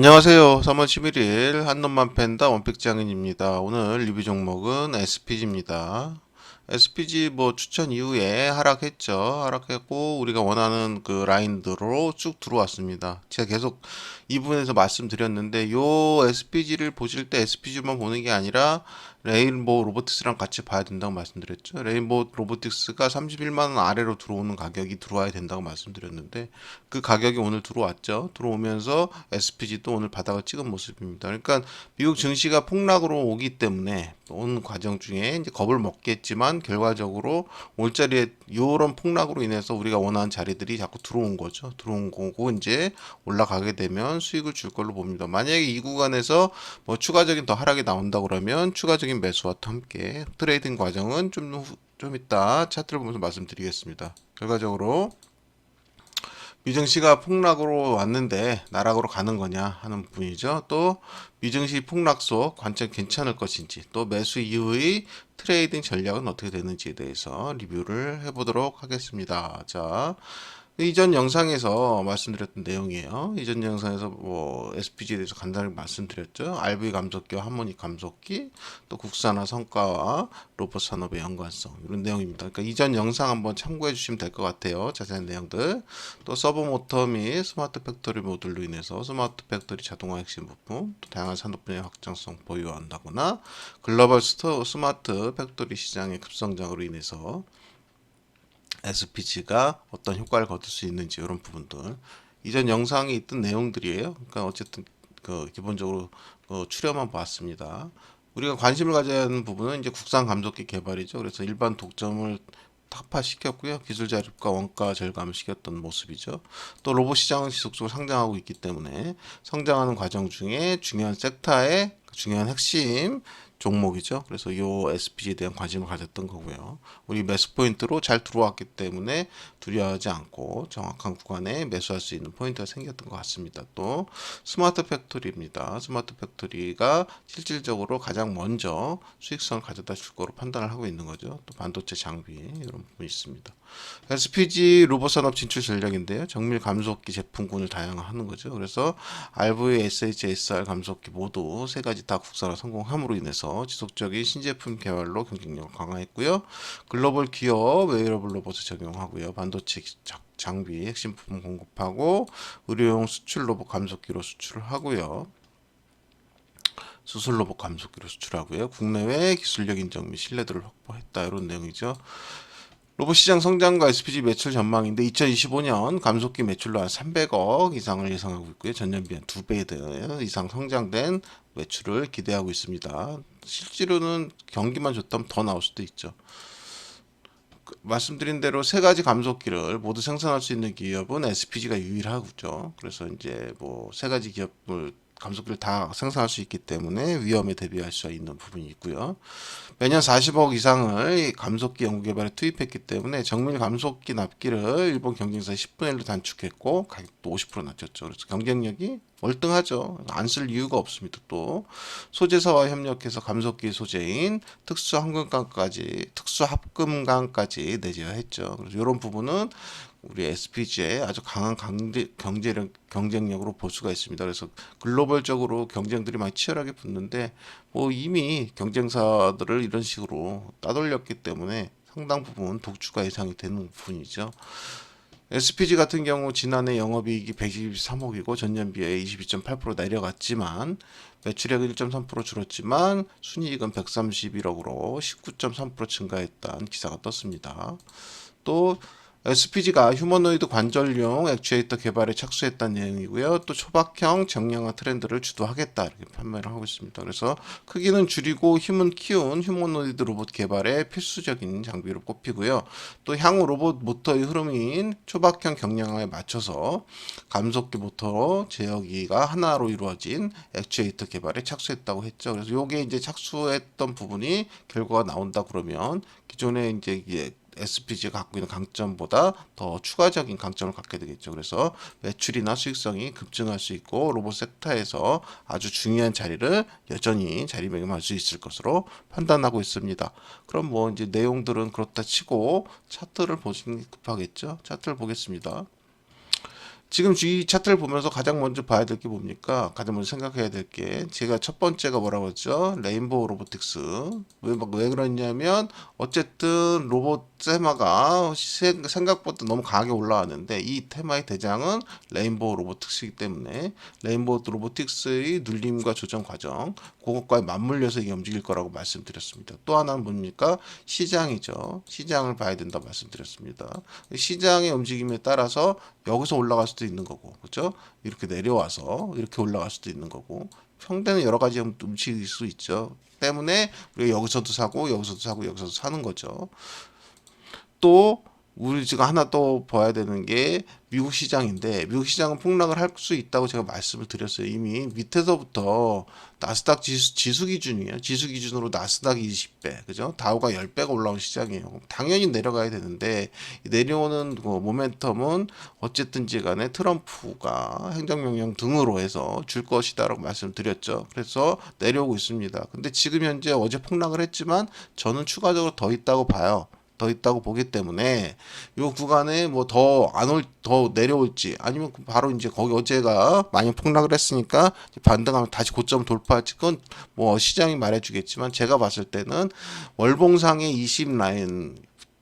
안녕하세요. 3월 11일 한놈만 팬다 원픽장인입니다. 오늘 리뷰 종목은 SPG입니다. SPG 뭐 추천 이후에 하락했죠. 하락했고 우리가 원하는 그 라인으로 쭉 들어왔습니다. 제가 계속 이 부분에서 말씀드렸는데 요 SPG를 보실 때 SPG만 보는 게 아니라 레인보우 로보틱스랑 같이 봐야 된다고 말씀드렸죠. 레인보우 로보틱스가 31만 원 아래로 들어오는 가격이 들어와야 된다고 말씀드렸는데 그 가격이 오늘 들어왔죠. 들어오면서 SPG도 오늘 바닥을 찍은 모습입니다. 그러니까 미국 증시가 폭락으로 오기 때문에 온 과정 중에 이제 겁을 먹겠지만 결과적으로 올자리에 이런 폭락으로 인해서 우리가 원하는 자리들이 자꾸 들어온 거죠. 들어온 거고 이제 올라가게 되면 수익을 줄 걸로 봅니다. 만약에 이 구간에서 뭐 추가적인 더 하락이 나온다 그러면 추가적인 매수와 함께 트레이딩 과정은 좀 이따 차트를 보면서 말씀드리겠습니다. 결과적으로 미증시가 폭락으로 왔는데 나락으로 가는 거냐 하는 부분이죠. 또 미증시 폭락 속 관점 괜찮을 것인지 또 매수 이후의 트레이딩 전략은 어떻게 되는지에 대해서 리뷰를 해보도록 하겠습니다. 자, 이전 영상에서 말씀드렸던 내용이에요. 이전 영상에서 뭐 SPG에 대해서 간단히 말씀드렸죠. RV 감속기와 하모닉 감속기, 또 국산화 성과와 로봇 산업의 연관성 이런 내용입니다. 그러니까 이전 영상 한번 참고해 주시면 될 것 같아요. 자세한 내용들. 또 서버 모터 및 스마트 팩토리 모듈로 인해서 스마트 팩토리 자동화 핵심 부품, 또 다양한 산업 분야의 확장성 보유한다거나 글로벌 스마트 팩토리 시장의 급성장으로 인해서 SPG가 어떤 효과를 거둘 수 있는지 이런 부분들 이전 영상에 있던 내용들이에요. 그러니까 어쨌든 그 기본적으로 추려만 봤습니다. 우리가 관심을 가져야 하는 부분은 이제 국산 감속기 개발이죠. 그래서 일반 독점을 타파시켰고요. 기술 자립과 원가 절감을 시켰던 모습이죠. 또 로봇 시장은 지속적으로 상장하고 있기 때문에 성장하는 과정 중에 중요한 섹터의 중요한 핵심 종목이죠. 그래서 이 SPG에 대한 관심을 가졌던 거고요. 우리 매수 포인트로 잘 들어왔기 때문에 두려워하지 않고 정확한 구간에 매수할 수 있는 포인트가 생겼던 것 같습니다. 또 스마트 팩토리입니다. 스마트 팩토리가 실질적으로 가장 먼저 수익성을 가져다 줄 거로 판단을 하고 있는 거죠. 또 반도체 장비 이런 부분이 있습니다. SPG 로봇 산업 진출 전략인데요. 정밀 감속기 제품군을 다양화하는 거죠. 그래서 RV, SH, SR 감속기 모두 세 가지 다 국산화 성공함으로 인해서 지속적인 신제품 개발로 경쟁력을 강화했고요. 글로벌 기업 웨어러블 로봇을 적용하고요. 반도체 장비 핵심 부품 공급하고 의료용 수출 로봇 감속기로 수출을 하고요. 수술 로봇 감속기로 수출하고요. 국내외 기술력 인정 및 신뢰도를 확보했다. 이런 내용이죠. 로봇 시장 성장과 SPG 매출 전망인데 2025년 감속기 매출로 한 300억 이상을 예상하고 있고요. 전년비 한 2배 이상 성장된 매출을 기대하고 있습니다. 실제로는 경기만 좋다면 더 나올 수도 있죠. 말씀드린 대로 세 가지 감속기를 모두 생산할 수 있는 기업은 SPG가 유일하죠. 그래서 이제 뭐 세 가지 기업을 감속기를 다 생산할 수 있기 때문에 위험에 대비할 수 있는 부분이 있고요. 매년 40억 이상을 감속기 연구개발에 투입했기 때문에 정밀 감속기 납기를 일본 경쟁사 10분의 1로 단축했고 가격도 50% 낮췄죠. 그래서 경쟁력이 월등하죠. 안 쓸 이유가 없습니다. 또 소재사와 협력해서 감속기 소재인 특수합금강까지 내재했죠. 그래서 이런 부분은 우리 SPG의 아주 강한 경쟁력으로 볼 수가 있습니다. 그래서 글로벌적으로 경쟁들이 많이 치열하게 붙는데 뭐 이미 경쟁사들을 이런 식으로 따돌렸기 때문에 상당 부분 독주가 예상이 되는 부분이죠. SPG 같은 경우 지난해 영업이익이 123억이고 전년비에 22.8% 내려갔지만 매출액은 1.3% 줄었지만 순이익은 131억으로 19.3% 증가했다는 기사가 떴습니다. 또 SPG가 휴머노이드 관절용 액추에이터 개발에 착수했다는 내용이고요. 또 초박형 정량화 트렌드를 주도하겠다 이렇게 판매를 하고 있습니다. 그래서 크기는 줄이고 힘은 키운 휴머노이드 로봇 개발에 필수적인 장비로 꼽히고요. 또 향후 로봇 모터의 흐름인 초박형 경량화에 맞춰서 감속기 모터 제어기가 하나로 이루어진 액추에이터 개발에 착수했다고 했죠. 그래서 요게 이제 착수했던 부분이 결과가 나온다 그러면 기존에 이제 SPG가 갖고 있는 강점보다 더 추가적인 강점을 갖게 되겠죠. 그래서 매출이나 수익성이 급증할 수 있고 로봇 섹터에서 아주 중요한 자리를 여전히 자리매김할 수 있을 것으로 판단하고 있습니다. 그럼 뭐 이제 내용들은 그렇다 치고 차트를 보시는 게 급하겠죠. 차트를 보겠습니다. 지금 이 차트를 보면서 가장 먼저 봐야 될 게 뭡니까? 가장 먼저 생각해야 될 게 제가 첫 번째가 뭐라고 했죠? 레인보우 로보틱스. 왜 그러냐면 어쨌든 로봇 테마가 생각보다 너무 강하게 올라왔는데 이 테마의 대장은 레인보우 로보틱스이기 때문에 레인보우 로보틱스의 눌림과 조정 과정 그것과 맞물려서 이게 움직일 거라고 말씀드렸습니다. 또 하나는 뭡니까? 시장이죠. 시장을 봐야 된다 말씀드렸습니다. 시장의 움직임에 따라서 여기서 올라갈 수도 있는 거고, 그렇죠? 이렇게 내려와서 이렇게 올라갈 수도 있는 거고, 평대는 여러 가지 움직일 수 있죠. 때문에 우리가 여기서도 사고, 여기서도 사고, 여기서도 사는 거죠. 또 우리 지금 하나 또 봐야 되는 게 미국 시장인데 미국 시장은 폭락을 할 수 있다고 제가 말씀을 드렸어요. 이미 밑에서부터 나스닥 지수 기준이에요. 지수 기준으로 나스닥 20배, 그죠? 다우가 10배가 올라온 시장이에요. 당연히 내려가야 되는데 내려오는 그 모멘텀은 어쨌든지 간에 트럼프가 행정명령 등으로 해서 줄 것이다라고 말씀드렸죠. 그래서 내려오고 있습니다. 근데 지금 현재 어제 폭락을 했지만 저는 추가적으로 더 있다고 봐요. 더 있다고 보기 때문에 요 구간에 뭐 더 내려올지 아니면 바로 이제 거기 어제가 많이 폭락을 했으니까 반등하면 다시 고점 돌파할지 그건 뭐 시장이 말해주겠지만 제가 봤을 때는 월봉상의 20 라인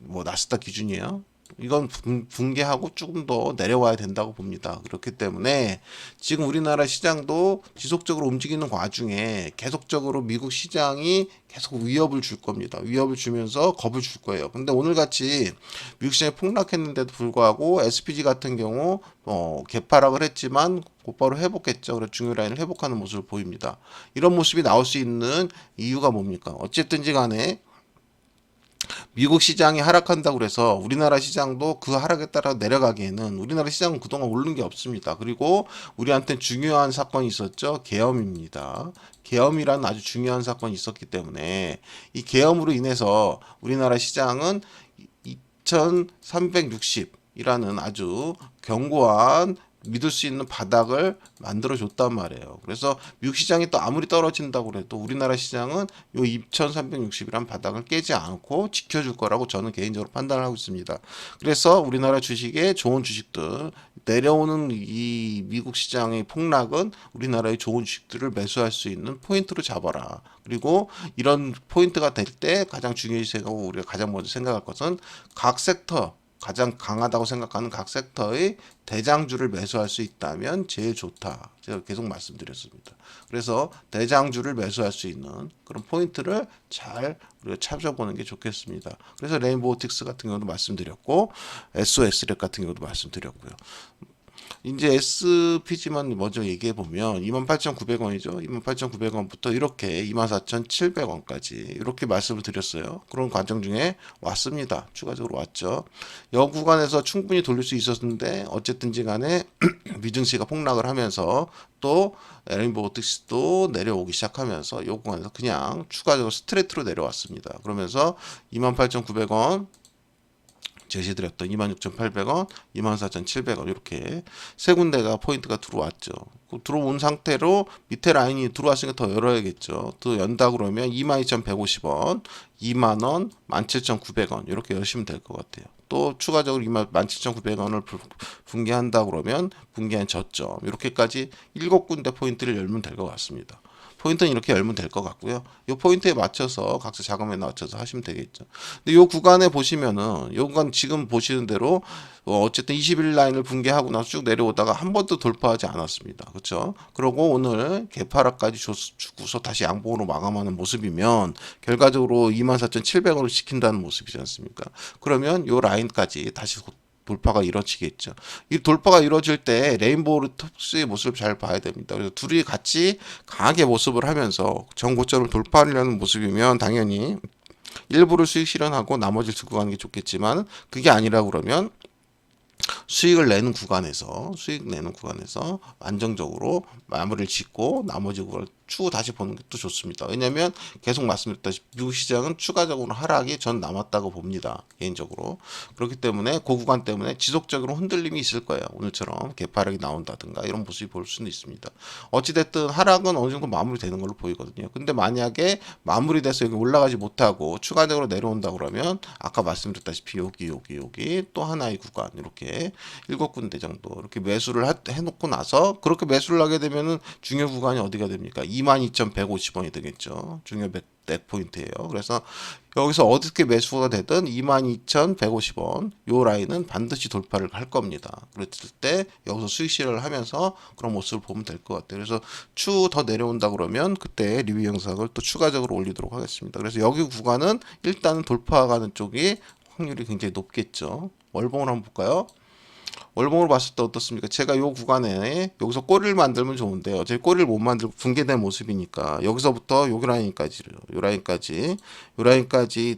뭐 나스닥 기준이에요. 이건 붕괴하고 조금 더 내려와야 된다고 봅니다. 그렇기 때문에 지금 우리나라 시장도 지속적으로 움직이는 와중에 계속적으로 미국 시장이 계속 위협을 줄 겁니다. 위협을 주면서 겁을 줄 거예요. 근데 오늘 같이 미국 시장이 폭락했는데도 불구하고 SPG 같은 경우 개파락을 했지만 곧바로 회복했죠. 그래서 중요 라인을 회복하는 모습을 보입니다. 이런 모습이 나올 수 있는 이유가 뭡니까? 어쨌든지 간에 미국 시장이 하락한다고 그래서 우리나라 시장도 그 하락에 따라 내려가기에는 우리나라 시장은 그동안 오른 게 없습니다. 그리고 우리한테 중요한 사건이 있었죠. 계엄입니다. 계엄이라는 아주 중요한 사건이 있었기 때문에 이 계엄으로 인해서 우리나라 시장은 2360이라는 아주 견고한 믿을 수 있는 바닥을 만들어 줬단 말이에요. 그래서 미국 시장이 또 아무리 떨어진다고 그래도 우리나라 시장은 요 2360이란 바닥을 깨지 않고 지켜줄 거라고 저는 개인적으로 판단을 하고 있습니다. 그래서 우리나라 주식에 좋은 주식들 내려오는 이 미국 시장의 폭락은 우리나라의 좋은 주식들을 매수할 수 있는 포인트로 잡아라. 그리고 이런 포인트가 될 때 가장 중요시 생각하고 우리가 가장 먼저 생각할 것은 각 섹터 가장 강하다고 생각하는 각 섹터의 대장주를 매수할 수 있다면 제일 좋다. 제가 계속 말씀드렸습니다. 그래서 대장주를 매수할 수 있는 그런 포인트를 잘 우리가 찾아보는 게 좋겠습니다. 그래서 레인보우틱스 같은 경우도 말씀드렸고 SOS랩 같은 경우도 말씀드렸고요. 이제 SPG만 먼저 얘기해 보면 28,900원이죠. 28,900원부터 이렇게 24,700원까지 이렇게 말씀을 드렸어요. 그런 과정 중에 왔습니다. 추가적으로 왔죠. 여 구간에서 충분히 돌릴 수 있었는데 어쨌든지 간에 미증시가 폭락을 하면서 또 레인보우틱스도 내려오기 시작하면서 이 구간에서 그냥 추가적으로 스트레이트로 내려왔습니다. 그러면서 28,900원 제시드렸던 26,800원, 24,700원 이렇게 세 군데가 포인트가 들어왔죠. 들어온 상태로 밑에 라인이 들어왔으니까 더 열어야겠죠. 또 연다 그러면 22,150원, 2만원, 17,900원 이렇게 열시면 될 것 같아요. 또 추가적으로 17,900원을 붕괴한다 그러면 붕괴한 저점 이렇게까지 7군데 포인트를 열면 될 것 같습니다. 포인트는 이렇게 열면 될 것 같고요. 이 포인트에 맞춰서 각자 자금에 맞춰서 하시면 되겠죠. 근데 이 구간에 보시면은 이 구간 지금 보시는 대로 어쨌든 21 라인을 붕괴하고 나서 쭉 내려오다가 한 번도 돌파하지 않았습니다. 그렇죠? 그리고 오늘 개파락까지 주고서 다시 양봉으로 마감하는 모습이면 결과적으로 24,700원을 지킨다는 모습이지 않습니까? 그러면 이 라인까지 다시 돌파가 이루어지겠죠. 이 돌파가 이루어질 때 레인보우 톱스의 모습을 잘 봐야 됩니다. 그래서 둘이 같이 강하게 모습을 하면서 전고점을 돌파하려는 모습이면 당연히 일부를 수익 실현하고 나머지를 들고 가는 게 좋겠지만 그게 아니라 그러면 수익 내는 구간에서 안정적으로 마무리를 짓고 나머지 구간을 추후 다시 보는 게 또 좋습니다. 왜냐하면 계속 말씀드렸다시피 미국 시장은 추가적으로 하락이 전 남았다고 봅니다. 개인적으로. 그렇기 때문에 그 구간 때문에 지속적으로 흔들림이 있을 거예요. 오늘처럼 개파락이 나온다든가 이런 모습이 볼 수는 있습니다. 어찌됐든 하락은 어느 정도 마무리되는 걸로 보이거든요. 근데 만약에 마무리돼서 여기 올라가지 못하고 추가적으로 내려온다 그러면 아까 말씀드렸다시피 여기 또 하나의 구간 이렇게 7군데 정도 이렇게 매수를 해놓고 나서 그렇게 매수를 하게 되면은 중요 구간이 어디가 됩니까? 22,150원이 되겠죠. 중요 넥 포인트예요. 그래서 여기서 어떻게 매수가 되든 22,150원 요 라인은 반드시 돌파를 할 겁니다. 그랬을 때 여기서 수익 실현을 하면서 그런 모습을 보면 될 것 같아요. 그래서 추후 더 내려온다 그러면 그때 리뷰 영상을 또 추가적으로 올리도록 하겠습니다. 그래서 여기 구간은 일단은 돌파가는 쪽이 확률이 굉장히 높겠죠. 월봉을 한번 볼까요? 월봉으로 봤을 때 어떻습니까? 제가 요 구간에 여기서 꼬리를 만들면 좋은데 어차피 꼬리를 못 만들고 붕괴된 모습이니까 여기서부터 요 라인까지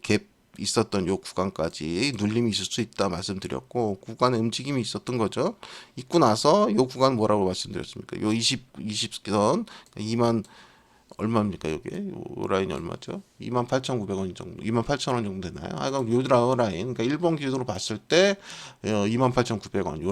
갭 있었던 요 구간까지 눌림이 있을 수 있다 말씀드렸고 구간에 움직임이 있었던 거죠. 있고 나서 요 구간 뭐라고 말씀드렸습니까? 요 20선 2만 얼마입니까, 이게? 요 라인이 얼마죠? 28,900원 정도, 28,000원 정도 되나요? 그럼 요 라인, 그러니까 일본 기준으로 봤을 때 28,900원,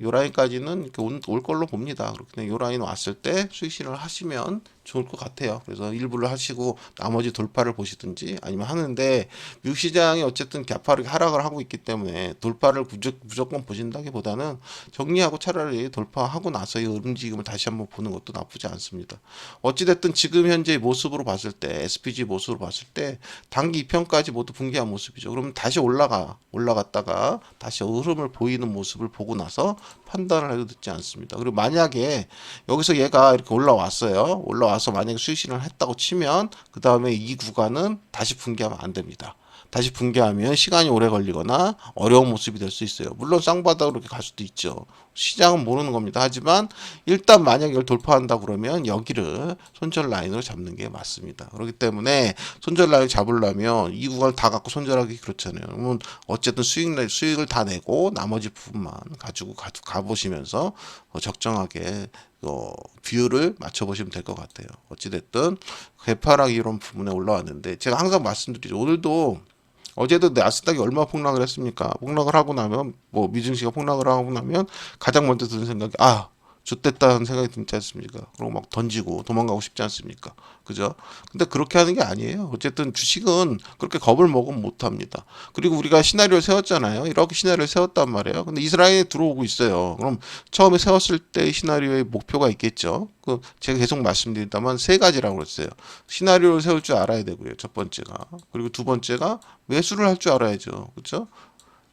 요 라인까지는 이렇게 올 걸로 봅니다. 그렇게 요 라인 왔을 때 수익 실현을 하시면 좋을 것 같아요. 그래서 일부를 하시고 나머지 돌파를 보시든지 아니면 하는데 미국 시장이 어쨌든 가파르게 하락을 하고 있기 때문에 돌파를 무조건 보신다기보다는 정리하고 차라리 돌파하고 나서의 움직임을 다시 한번 보는 것도 나쁘지 않습니다. 어찌됐든 지금 현재 모습으로 봤을 때 SPG 모습으로 봤을 때 단기 2편까지 모두 붕괴한 모습이죠. 그러면 다시 올라갔다가 다시 흐름을 보이는 모습을 보고 나서 판단을 해도 늦지 않습니다. 그리고 만약에 여기서 얘가 이렇게 올라와서 만약에 수익 실현을 했다고 치면 그 다음에 이 구간은 다시 붕괴하면 안 됩니다. 다시 붕괴하면 시간이 오래 걸리거나 어려운 모습이 될 수 있어요. 물론 쌍바닥으로 이렇게 갈 수도 있죠. 시장은 모르는 겁니다. 하지만 일단 만약에 이걸 돌파한다 그러면 여기를 손절 라인으로 잡는 게 맞습니다. 그렇기 때문에 손절 라인 잡으려면 이 구간을 다 갖고 손절하기 그렇잖아요. 그러면 어쨌든 수익을 다 내고 나머지 부분만 가지고 가보시면서 적정하게 비율을 맞춰보시면 될 것 같아요. 어찌됐든 개파락 이런 부분에 올라왔는데 제가 항상 말씀드리죠. 오늘도 어제도 나스닥이 얼마 폭락을 했습니까? 폭락을 하고 나면 뭐 미증시가 폭락을 하고 나면 가장 먼저 드는 생각이 좋댔다는 생각이 들지 않습니까? 그리고 막 던지고 도망가고 싶지 않습니까? 그죠? 근데 그렇게 하는 게 아니에요. 어쨌든 주식은 그렇게 겁을 먹으면 못 합니다. 그리고 우리가 시나리오를 세웠잖아요. 이렇게 시나리오를 세웠단 말이에요. 근데 이스라엘에 들어오고 있어요. 그럼 처음에 세웠을 때 시나리오의 목표가 있겠죠. 제가 계속 말씀드린다면 세 가지라고 그랬어요. 시나리오를 세울 줄 알아야 되고요. 첫 번째가. 그리고 두 번째가 매수를 할 줄 알아야죠. 그렇죠?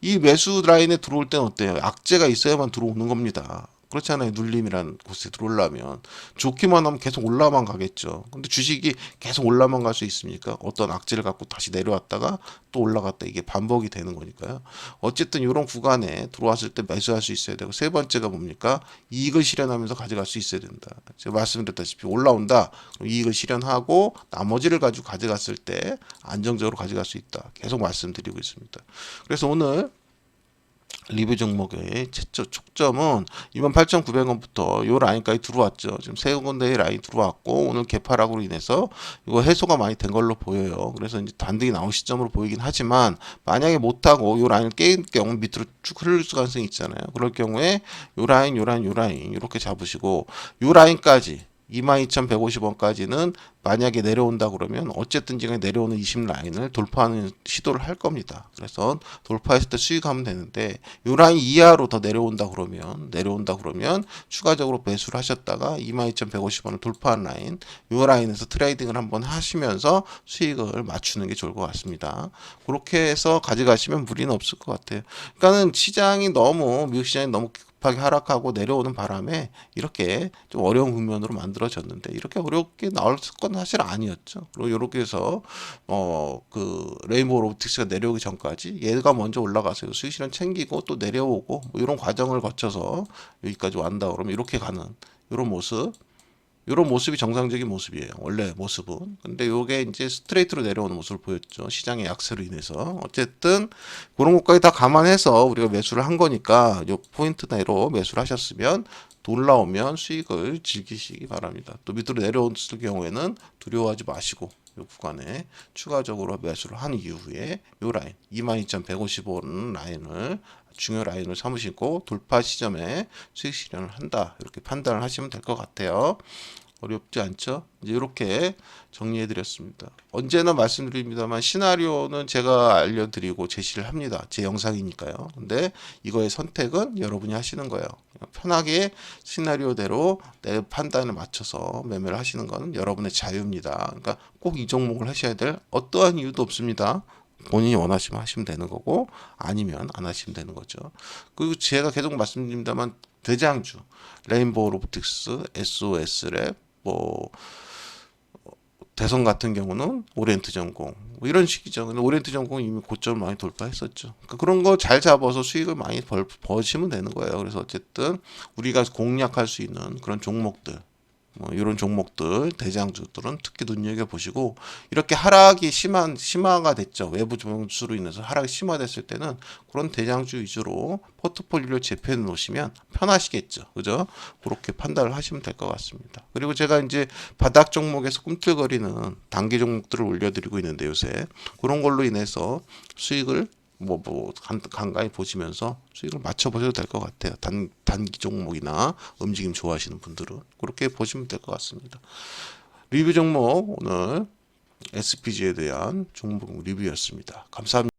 이 매수 라인에 들어올 때는 어때요? 악재가 있어야만 들어오는 겁니다. 그렇잖아요. 눌림이라는 곳에 들어오려면 좋기만 하면 계속 올라만 가겠죠. 근데 주식이 계속 올라만 갈 수 있습니까? 어떤 악재를 갖고 다시 내려왔다가 또 올라갔다 이게 반복이 되는 거니까요. 어쨌든 이런 구간에 들어왔을 때 매수할 수 있어야 되고 세 번째가 뭡니까? 이익을 실현하면서 가져갈 수 있어야 된다. 제가 말씀드렸다시피 올라온다. 그럼 이익을 실현하고 나머지를 가지고 가져갔을 때 안정적으로 가져갈 수 있다. 계속 말씀드리고 있습니다. 그래서 오늘 리뷰 종목의 초점은 28,900원부터 요 라인까지 들어왔죠. 지금 세 군데의 라인 들어왔고 오늘 개파락으로 인해서 이거 해소가 많이 된 걸로 보여요. 그래서 이제 단등이 나온 시점으로 보이긴 하지만 만약에 못하고 요 라인을 깬 경우 밑으로 쭉 흐를 가능성이 있잖아요. 그럴 경우에 요 라인 이렇게 잡으시고 요 라인까지 22,150원까지는 만약에 내려온다 그러면 어쨌든 지금 내려오는 20라인을 돌파하는 시도를 할 겁니다. 그래서 돌파했을 때 수익하면 되는데 이 라인 이하로 더 내려온다 그러면 추가적으로 매수를 하셨다가 22,150원을 돌파한 라인 이 라인에서 트레이딩을 한번 하시면서 수익을 맞추는 게 좋을 것 같습니다. 그렇게 해서 가져가시면 무리는 없을 것 같아요. 그러니까는 미국 시장이 너무 급하게 하락하고 내려오는 바람에 이렇게 좀 어려운 국면으로 만들어졌는데 이렇게 어렵게 나올 건 사실 아니었죠. 그리고 이렇게 해서 레인보우 로보틱스가 내려오기 전까지 얘가 먼저 올라가서 수익 실현 챙기고 또 내려오고 뭐 이런 과정을 거쳐서 여기까지 왔다 그러면 이렇게 가는 이런 모습이 정상적인 모습이에요. 원래 모습은. 근데 요게 이제 스트레이트로 내려오는 모습을 보였죠. 시장의 약세로 인해서. 어쨌든 그런 것까지 다 감안해서 우리가 매수를 한 거니까 요 포인트 내로 매수를 하셨으면 올라오면 수익을 즐기시기 바랍니다. 또 밑으로 내려왔을 경우에는 두려워하지 마시고 요 구간에 추가적으로 매수를 한 이후에 요 라인 22,155원 라인을 중요 라인을 삼으시고 돌파 시점에 수익 실현을 한다 이렇게 판단을 하시면 될 것 같아요. 어렵지 않죠? 이제 이렇게 정리해 드렸습니다. 언제나 말씀드립니다만 시나리오는 제가 알려드리고 제시를 합니다. 제 영상이니까요. 근데 이거의 선택은 여러분이 하시는 거예요. 편하게 시나리오대로 내 판단을 맞춰서 매매를 하시는 건 여러분의 자유입니다. 그러니까 꼭 이 종목을 하셔야 될 어떠한 이유도 없습니다. 본인이 원하시면 하시면 되는 거고 아니면 안 하시면 되는 거죠. 그리고 제가 계속 말씀드립니다만 대장주, 레인보우 로보틱스, SOS랩, 뭐 대선 같은 경우는 오리엔트 전공 뭐 이런 식이죠. 근데 오리엔트 전공은 이미 고점을 많이 돌파했었죠. 그러니까 그런 거 잘 잡아서 수익을 많이 버시면 되는 거예요. 그래서 어쨌든 우리가 공략할 수 있는 그런 종목들 뭐 이런 종목들 대장주들은 특히 눈여겨 보시고 이렇게 하락이 심화가 됐죠. 외부 변수로 인해서 하락이 심화됐을 때는 그런 대장주 위주로 포트폴리오를 재편해 놓으시면 편하시겠죠. 그죠? 그렇게 판단을 하시면 될 것 같습니다. 그리고 제가 이제 바닥 종목에서 꿈틀거리는 단기 종목들을 올려드리고 있는데 요새 그런 걸로 인해서 수익을 간간히 보시면서 수익을 맞춰보셔도 될 것 같아요. 단기 종목이나 움직임 좋아하시는 분들은 그렇게 보시면 될 것 같습니다. 리뷰 종목 오늘 SPG에 대한 종목 리뷰였습니다. 감사합니다.